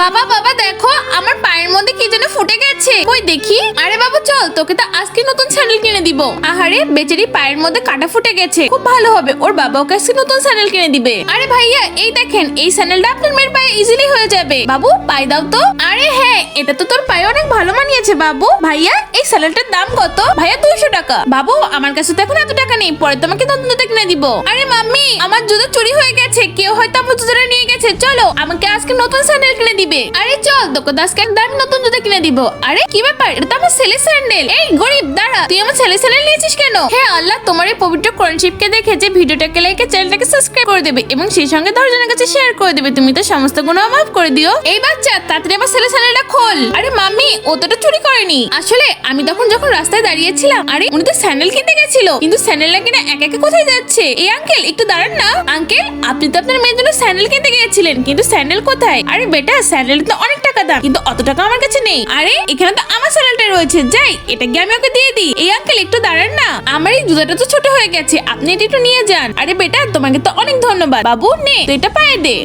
বাবা বাবা দেখো আমার পায়ের মধ্যে কি যেন ফুটে গেছে, কই দেখি। আরে বাবা চল, তোকে তো আজকে নতুন স্যান্ডেল কিনে দিব। আহারে বেচারি পায়ের মধ্যে কাটা ফুটে গেছে, খুব ভালো হবে, ওর বাবা ওকে আজকে নতুন স্যান্ডেল কিনে দিবে। আরে ভাইয়া এই দেখেন, এই স্যান্ডেলটা আপনার মেয়ের পায়ে ইজিলি হয়ে যাবে। বাবু পায়ে দাও তো। আরে হ্যাঁ, এটা তো তোর পায়ে অনেক ভালো মানিয়েছে বাবু। ভাইয়া এই স্যান্ডেলটার দাম কত? ভাইয়া 200 টাকা। বাবু আমার কাছে তো এখন এত টাকা নেই, পরে তোমাকে নতুন জুতো কিনে দিব। আরে মাম্মি আমার জুতো চুরি হয়ে গেছে, কেউ হয়তো আমার জুতোটা নিয়ে গেছে, চলো আমাকে আজকে নতুন স্যান্ডেল কিনে দিবে। আরে চল তোকে আজকে দামি নতুন জুতো কিনে দিব। আরে কি ব্যাপার, এটা তো আমার ছেলের স্যান্ডেল। এই গরিব দাঁড়া, তুই আমার ছেলের স্যান্ডেল নিয়েছিস কেন? হ্যাঁ আল্লাহ তোমার এই পবিত্র কোরআনশিপকে দেখে যে ভিডিওটাকে লাইক চ্যানেলটাকে সাবস্ক্রাইব করে দেবে এবং সেই সঙ্গে 10 জনের কাছে শেয়ার করে দেবে। তুমি তো সমস্ত গুনাহ মাফ করে দিও। এই বাচ্চা তাড়াতাড়ি আমার ছেলের স্যান্ডেলটা খোল। আরে মাম্মি ও তো এটা চুরি করেনি, আসলে আমি যখন রাস্তায় দাঁড়িয়েছিলাম, আরে উনি তো স্যান্ডেল কিনতে গেছিল, কিন্তু স্যান্ডেলটা কিনে একা একা কোথায় যাচ্ছে? এই আঙ্কেল একটু দাঁড়ান না। আঙ্কেল আপনি তো আপনার মেয়ের জন্য স্যান্ডেল কিনতে গিয়েছিলেন, কিন্তু স্যান্ডেল কোথায়? আরে বেটা স্যান্ডেল তো অনেক টাকা দাম, কিন্তু অত টাকা আমার কাছে নেই। আরে এখানে তো আমার স্যান্ডেলটা রয়েছে, যাই এটা গিয়ে আমি ওকে দিয়ে দিই। এই আঙ্কেল একটু দাঁড়ান না, আমার এই জুতাটা তো ছোট হয়ে গেছে, আপনি এটা একটু নিয়ে যান। আরে বেটা তোমাকে তো অনেক ধন্যবাদ। বাবু নে, তো এটা পায়ে দে।